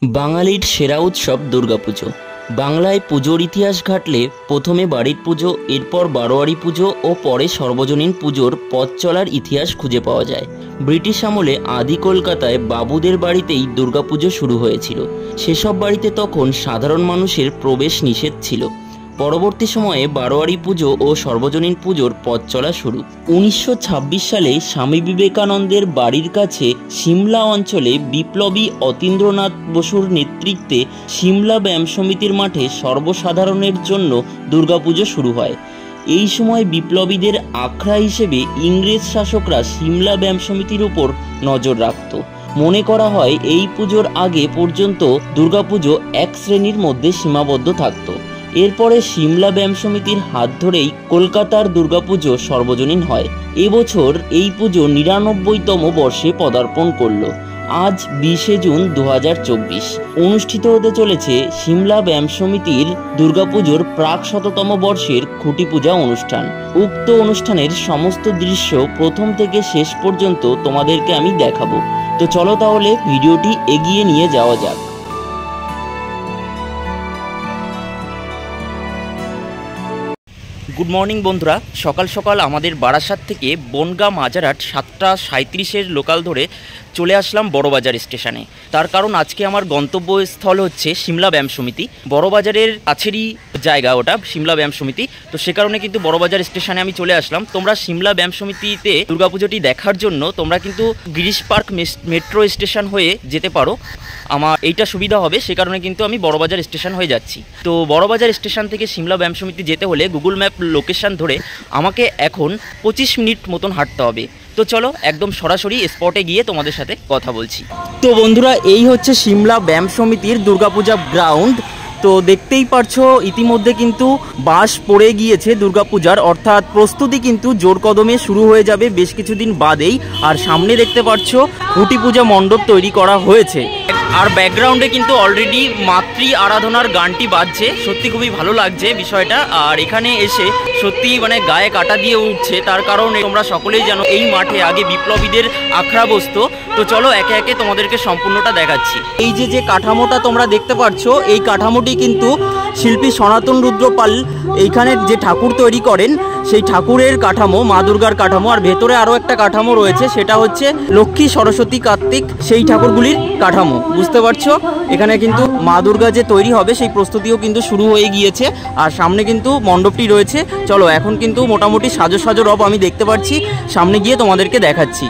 বাঙালির সেরা উৎসব দুর্গাপুজো। বাংলায় পুজোর ইতিহাস ঘাটলে প্রথমে বাড়ির পুজো, এরপর বারোয়ারি পুজো ও পরে সর্বজনীন পুজোর পথ চলার ইতিহাস খুঁজে পাওয়া যায়। ব্রিটিশ আমলে আদি কলকাতায় বাবুদের বাড়িতেই দুর্গাপুজো শুরু হয়েছিল। সেসব বাড়িতে তখন সাধারণ মানুষের প্রবেশ নিষেধ ছিল। পরবর্তী সময়ে বারোয়ারি পুজো ও সর্বজনীন পুজোর পথ চলা শুরু। 1926 সালে স্বামী বিবেকানন্দের বাড়ির কাছে সিমলা অঞ্চলে বিপ্লবী অতীন্দ্রনাথ বসুর নেতৃত্বে সিমলা ব্যায়াম সমিতির মাঠে সর্বসাধারণের জন্য দুর্গাপুজো শুরু হয়। এই সময় বিপ্লবীদের আখড়া হিসেবে ইংরেজ শাসকরা সিমলা ব্যায়াম সমিতির উপর নজর রাখত। মনে করা হয় এই পুজোর আগে পর্যন্ত দুর্গাপুজো এক শ্রেণীর মধ্যে সীমাবদ্ধ থাকত। এরপরে সিমলা ব্যায়াম সমিতির হাত ধরেই কলকাতার দুর্গাপুজো সর্বজনীন হয়। এবছর এই পুজো 99তম বর্ষে পদার্পণ করল। আজ 20 জুন 2024 অনুষ্ঠিত হতে চলেছে সিমলা ব্যায়াম সমিতির দুর্গাপুজোর প্রাক শততম বর্ষের খুঁটি পূজা অনুষ্ঠান। উক্ত অনুষ্ঠানের সমস্ত দৃশ্য প্রথম থেকে শেষ পর্যন্ত তোমাদেরকে আমি দেখাবো। তো চলো তাহলে ভিডিওটি এগিয়ে নিয়ে যাওয়া যাক। গুড মর্নিং বন্ধুরা, সকাল সকাল আমাদের বারাসাত থেকে বনগাঁ মাজারহাট 7:37 লোকাল ধরে চলে আসলাম বড়বাজার স্টেশনে। তার কারণ আজকে আমার গন্তব্যস্থল হচ্ছে সিমলা ব্যায়াম সমিতি। বড়বাজারের কাছেরই জায়গা ওটা, সিমলা ব্যায়াম সমিতি। তো সে কারণে কিন্তু বড়বাজার স্টেশনে আমি চলে আসলাম। তোমরা সিমলা ব্যায়াম সমিতিতে দুর্গাপুজোটি দেখার জন্য তোমরা কিন্তু গিরিশ পার্ক মেট্রো স্টেশন হয়ে যেতে পারো। আমার এইটা সুবিধা হবে, সে কারণে কিন্তু আমি বড়বাজার স্টেশন হয়ে যাচ্ছি। তো বড়বাজার স্টেশন থেকে সিমলা ব্যায়াম সমিতি যেতে হলে গুগল ম্যাপ লোকেশন ধরে আমাকে এখন 25 মিনিট মতন হাঁটতে হবে। তো চলো একদম সরাসরি স্পটে গিয়ে তোমাদের সাথে কথা বলছি। তো বন্ধুরা, এই হচ্ছে সিমলা ব্যায়াম সমিতির দুর্গাপূজা গ্রাউন্ড। তো দেখতেই পারছো ইতিমধ্যে কিন্তু বাঁশ পড়ে গিয়েছে দুর্গাপূজার, অর্থাৎ প্রস্তুতি কিন্তু জোর কদমে শুরু হয়ে যাবে বেশ কিছুদিন বাদেই। আর সামনে দেখতে পাচ্ছ খুঁটি পূজা মণ্ডপ তৈরি করা হয়েছে। আর ব্যাকগ্রাউন্ডে কিন্তু অলরেডি মাতৃ আরাধনার গানটি বাজছে। সত্যি খুবই ভালো লাগছে বিষয়টা। আর এখানে এসে সত্যি মানে গায়ে কাটা দিয়ে উঠছে। তার কারণ তোমরা সকলেই জানো এই মাঠে আগে বিপ্লবীদের আখড়া বসতো। তো চলো একে একে তোমাদেরকে সম্পূর্ণটা দেখাচ্ছি। এই যে কাঠামোটা তোমরা দেখতে পাচ্ছ, এই কাঠামোটি কিন্তু শিল্পী সনাতন রুদ্র পাল এইখানে যে ঠাকুর তৈরি করেন সেই ঠাকুরের কাঠামো, মা দুর্গার কাঠামো। আর ভেতরে আরও একটা কাঠামো রয়েছে, সেটা হচ্ছে লক্ষ্মী, সরস্বতী, কার্তিক সেই ঠাকুরগুলির কাঠামো। বুঝতে পারছো, এখানে কিন্তু মা দুর্গা যে তৈরি হবে সেই প্রস্তুতিও কিন্তু শুরু হয়ে গিয়েছে। আর সামনে কিন্তু মণ্ডপটি রয়েছে। চলো এখন কিন্তু মোটামুটি সাজো রব আমি দেখতে পাচ্ছি, সামনে গিয়ে তোমাদেরকে দেখাচ্ছি।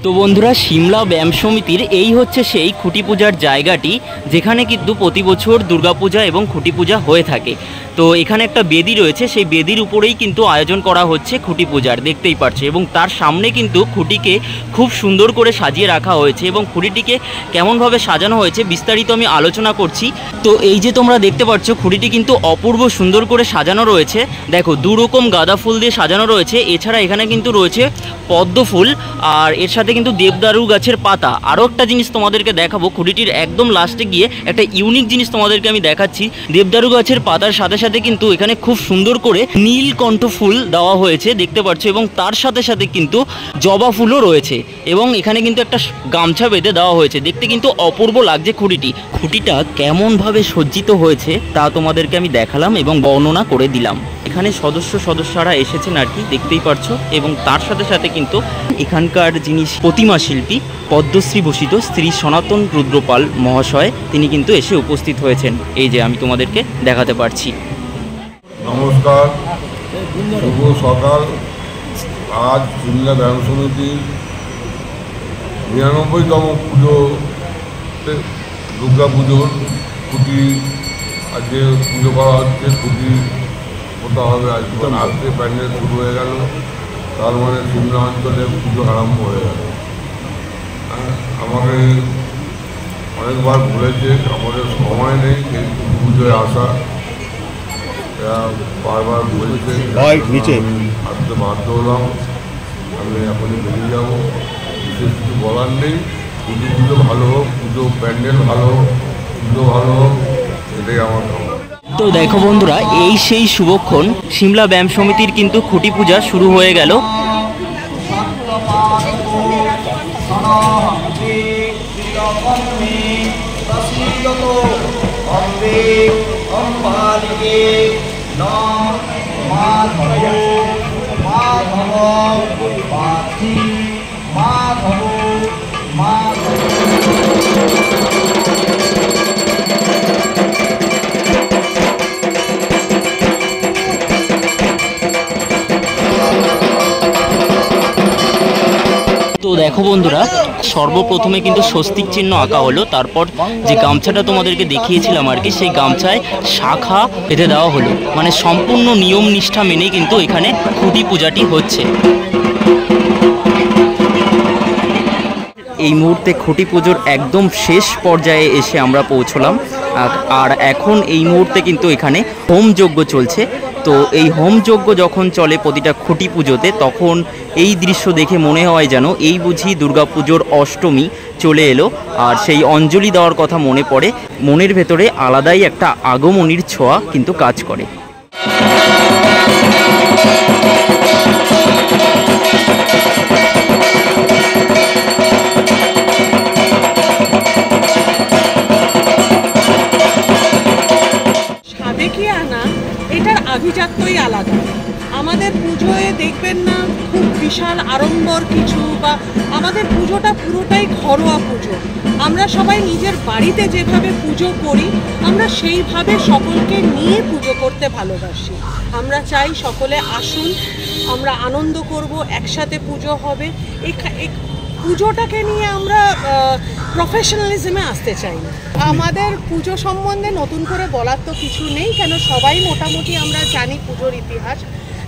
তো বন্ধুরা, সিমলা ব্যায়াম সমিতির এই হচ্ছে সেই খুঁটি পূজার জায়গাটি, যেখানে কিন্তু প্রতি বছর দুর্গাপূজা এবং খুঁটি পূজা হয়ে থাকে। তো এখানে একটা বেদি রয়েছে, সেই বেদির উপরেই কিন্তু আয়োজন করা হচ্ছে খুঁটি পূজার, দেখতেই পাচ্ছ। এবং তার সামনে কিন্তু খুঁটিকে খুব সুন্দর করে সাজিয়ে রাখা হয়েছে। এবং খুঁটিটিকে কেমনভাবে সাজানো হয়েছে বিস্তারিত আমি আলোচনা করছি। তো এই যে তোমরা দেখতে পাচ্ছ খুঁটিটি কিন্তু অপূর্ব সুন্দর করে সাজানো রয়েছে। দেখো, দুরকম গাঁদা ফুল দিয়ে সাজানো রয়েছে। এছাড়া এখানে কিন্তু রয়েছে পদ্ম ফুল, আর এর সাথে কিন্তু দেবদারু গাছের পাতা। আরও একটা জিনিস তোমাদেরকে দেখাবো, খুঁটিটির একদম লাস্টে গিয়ে একটা ইউনিক জিনিস তোমাদেরকে আমি দেখাচ্ছি। দেবদারু গাছের পাতার সাথে সাথে কিন্তু এখানে খুব সুন্দর করে নীলকণ্ঠ ফুল দেওয়া হয়েছে, দেখতে পাচ্ছ। এবং তার সাথে সাথে কিন্তু জবা ফুলও রয়েছে। এবং এখানে কিন্তু একটা গামছা বেঁধে দেওয়া হয়েছে, দেখতে কিন্তু অপূর্ব লাগছে খুঁটিটা কেমনভাবে সজ্জিত হয়েছে তা তোমাদেরকে আমি দেখালাম এবং বর্ণনা করে দিলাম। এখানে সদস্যরা এসেছেন আর কি, দেখতেই পারছো। এবং তার সাথে সাথে কিন্তু এখানকার যিনি প্রতিমা শিল্পী পদ্মশ্রী ভূষিত শ্রী সনাতন রুদ্রপাল মহাশয়, তিনি কিন্তু এসে উপস্থিত হয়েছেন। এই যে আমি তোমাদেরকে দেখাতে পারছি। নমস্কার, শুভ সকাল। আজ সিমলা ব্যায়াম সমিতির 99তম পুজোতে দুর্গাপুজোর খুঁটি আজকে পুজো করা হচ্ছে। খুঁটি পোতা হবে আজকে প্যান্ডেল শুরু হয়ে গেল। তার মানে সিমলা অঞ্চলে পুজো আরম্ভ হয়ে গেল। আমাকে অনেকবার বলেছে, আমাদের সময় নেই কিন্তু পুজোয় আসা, বারবার বলেছে, আসতে বাধ্য হলাম। আমি এখনই বেরিয়ে যাবো, বিশেষ কিছু বলার নেই। পুজো ভালো হোক, পুজো প্যান্ডেল ভালো হোক, পুজো ভালো হোক, এটাই আমার ভালো। তো দেখো বন্ধুরা, এই সেই শুভক্ষণ, সিমলা ব্যায়াম সমিতির কিন্তু খুঁটি পূজা শুরু হয়ে গেল। তো দেখো বন্ধুরা, সর্বপ্রথমে কিন্তু স্বস্তিক চিহ্ন আঁকা হলো, তারপর যে গামছাটা তোমাদেরকে দেখিয়েছিলাম আর কি, সেই গামছায় শাখা বেঁধে দেওয়া হলো। মানে সম্পূর্ণ নিয়ম নিষ্ঠা মেনে কিন্তু এখানে খুঁটি পূজাটি হচ্ছে। এই মুহূর্তে খুঁটি পুজোর একদম শেষ পর্যায়ে এসে আমরা পৌঁছলাম, আর এখন এই মুহূর্তে কিন্তু এখানে হোম যজ্ঞ চলছে। তো এই হোম যজ্ঞ যখন চলে প্রতিটা খুঁটি পুজোতে, তখন এই দৃশ্য দেখে মনে হয় যেন এই বুঝি দুর্গাপুজোর অষ্টমী চলে এলো, আর সেই অঞ্জলি দেওয়ার কথা মনে পড়ে। মনের ভেতরে আলাদাই একটা আগমনীর ছোঁয়া কিন্তু কাজ করে। এটার আভিজাত্যই আলাদা। আমাদের পুজোয় দেখবেন না খুব বিশাল আড়ম্বর কিছু, বা আমাদের পুজোটা পুরোটাই ঘরোয়া পুজো। আমরা সবাই নিজের বাড়িতে যেভাবে পুজো করি, আমরা সেইভাবে সকলকে নিয়ে পুজো করতে ভালোবাসি। আমরা চাই সকলে আসুন, আমরা আনন্দ করব, একসাথে পুজো হবে। পুজোটাকে নিয়ে আমরা প্রফেশনালিজমে আসতে চাই না। আমাদের পুজো সম্বন্ধে নতুন করে বলার তো কিছু নেই, কেন সবাই মোটামুটি আমরা জানি পুজোর ইতিহাস।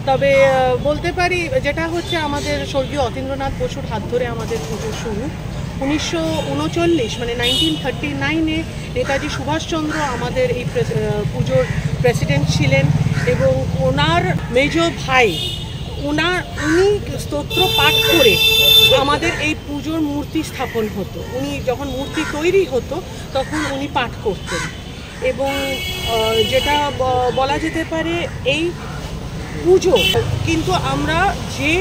তবে বলতে পারি যেটা হচ্ছে, আমাদের স্বর্গীয় অতীন্দ্রনাথ বসুর হাত ধরে আমাদের পুজো শুরু। 1939 মানে 1939-এ নেতাজি সুভাষচন্দ্র আমাদের এই পুজোর প্রেসিডেন্ট ছিলেন, এবং ওনার মেজ ভাই উনি স্তোত্র পাঠ করে আমাদের এই পুজোর মূর্তি স্থাপন হতো। উনি যখন মূর্তি তৈরি হতো তখন উনি পাঠ করতেন। এবং যেটা বলা যেতে পারে, এই পুজো কিন্তু আমরা যে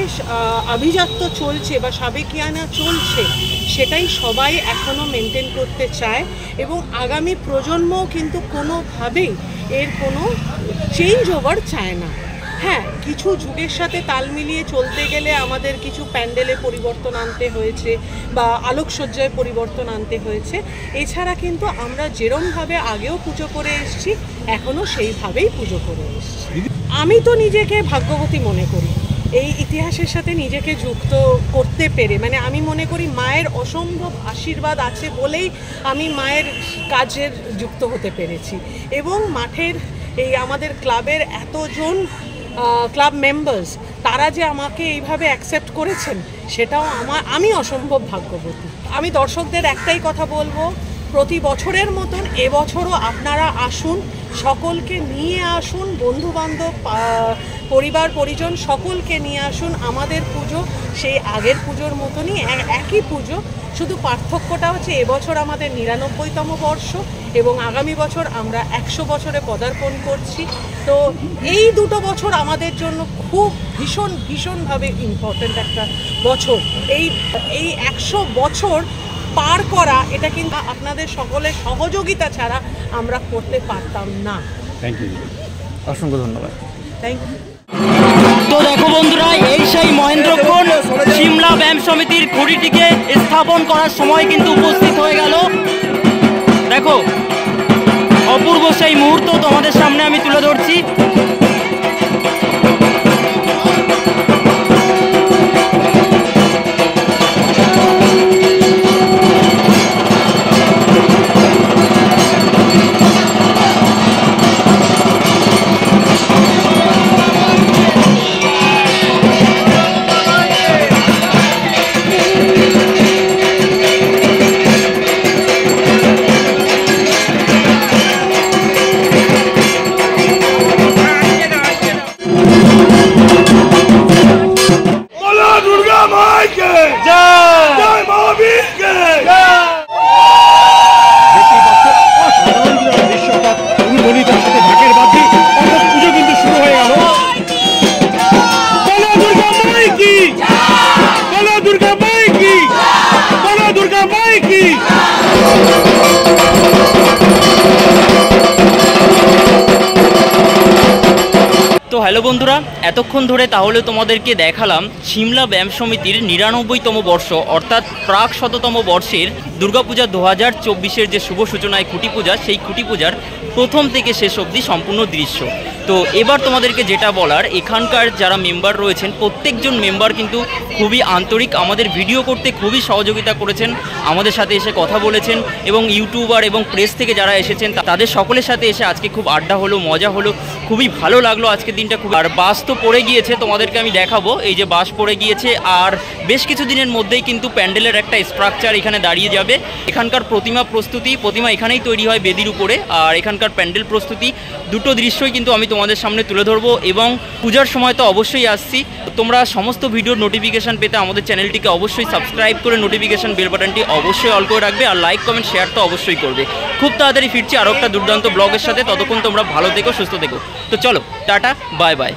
আভিজাত্য চলছে বা সাবেকিয়ানা চলছে, সেটাই সবাই এখনও মেনটেন করতে চায়, এবং আগামী প্রজন্মও কিন্তু কোনোভাবেই এর কোনো চেঞ্জ ওভার চায় না। হ্যাঁ, কিছু যুগের সাথে তাল মিলিয়ে চলতে গেলে আমাদের কিছু প্যান্ডেলে পরিবর্তন আনতে হয়েছে বা আলোকসজ্জায় পরিবর্তন আনতে হয়েছে। এছাড়া কিন্তু আমরা যেরমভাবে আগেও পুজো করে এসেছি, এখনও সেইভাবেই পুজো করে এসেছি। আমি তো নিজেকে ভাগ্যবতী মনে করি এই ইতিহাসের সাথে নিজেকে যুক্ত করতে পেরে। মানে আমি মনে করি মায়ের অসম্ভব আশীর্বাদ আছে বলেই আমি মায়ের কাজের যুক্ত হতে পেরেছি। এবং মাঠের এই আমাদের ক্লাবের এতজন ক্লাব মেম্বার্স, তারা যে আমাকে এইভাবে অ্যাকসেপ্ট করেছেন, সেটাও আমি অসম্ভব ভাগ্যবতী। আমি দর্শকদের একটাই কথা বলবো, প্রতি বছরের মতন এবছরও আপনারা আসুন, সকলকে নিয়ে আসুন, বন্ধুবান্ধব, পরিবার পরিজন সকলকে নিয়ে আসুন। আমাদের পুজো সেই আগের পুজোর মতনই, একই পুজো, শুধু পার্থক্যটা হচ্ছে এবছর আমাদের 99তম বর্ষ এবং আগামী বছর আমরা 100 বছরে পদার্পণ করছি। তো এই দুটো বছর আমাদের জন্য খুব ভীষণভাবে ইম্পর্ট্যান্ট একটা বছর। এই 100 বছর পার করা, এটা কিন্তু আপনাদের সকলের সহযোগিতা ছাড়া আমরা করতে পারতাম না। থ্যাংক ইউ, অসংখ্য ধন্যবাদ। Thank you. তো দেখো বন্ধুরা, এই সেই মহেন্দ্রক্ষণ সিমলা ব্যায়াম সমিতির খুঁটিটিকে স্থাপন করার সময় কিন্তু উপস্থিত হয়ে গেল। দেখো, অপূর্ব সেই মুহূর্ত তোমাদের সামনে আমি তুলে ধরছি। হ্যালো বন্ধুরা, এতক্ষণ ধরে তাহলে তোমাদেরকে দেখালাম সিমলা ব্যায়াম সমিতির ৯৯তম বর্ষ অর্থাৎ প্রাক শততম বর্ষের দুর্গাপূজা 2024-এর যে শুভ সূচনায় খুঁটি পূজা, সেই খুঁটি পূজার প্রথম থেকে শেষ অবধি সম্পূর্ণ দৃশ্য। তো এবার তোমাদেরকে যেটা বলার, এখানকার যারা মেম্বার রয়েছেন প্রত্যেকজন মেম্বার কিন্তু খুবই আন্তরিক, আমাদের ভিডিও করতে খুবই সহযোগিতা করেছেন, আমাদের সাথে এসে কথা বলেছেন এবং ইউটিউবার এবং প্রেস থেকে যারা এসেছেন তাদের সকলের সাথে এসে আজকে খুব আড্ডা হলো, মজা হলো, খুবই ভালো লাগলো আজকের দিনটা খুব। আর বাস তো পড়ে গিয়েছে, তোমাদেরকে আমি দেখাবো, এই যে বাস পড়ে গিয়েছে আর বেশ কিছু দিনের মধ্যেই কিন্তু প্যান্ডেলের একটা স্ট্রাকচার এখানে দাঁড়িয়ে যাবে। এখানকার প্রতিমা এখানেই তৈরি হয় বেদির উপরে, আর এখানকার প্যান্ডেল প্রস্তুতি, দুটো দৃশ্যই কিন্তু আমি তোমাদের সামনে তুলে ধরবো এবং পূজার সময় তো অবশ্যই আসছি। তোমরা সমস্ত ভিডিওর নোটিফিকেশান পেতে আমাদের চ্যানেলটিকে অবশ্যই সাবস্ক্রাইব করে নোটিফিকেশান বেল বাটনটি অবশ্যই অল করে রাখবে আর লাইক কমেন্ট শেয়ার তো অবশ্যই করবে। খুব তাড়াতাড়ি ফিরছি আরও একটা দুর্দান্ত ব্লগের সাথে, ততক্ষণ তোমরা ভালো থেকো, সুস্থ থেকো। তো চলো, টাটা, বাই বাই।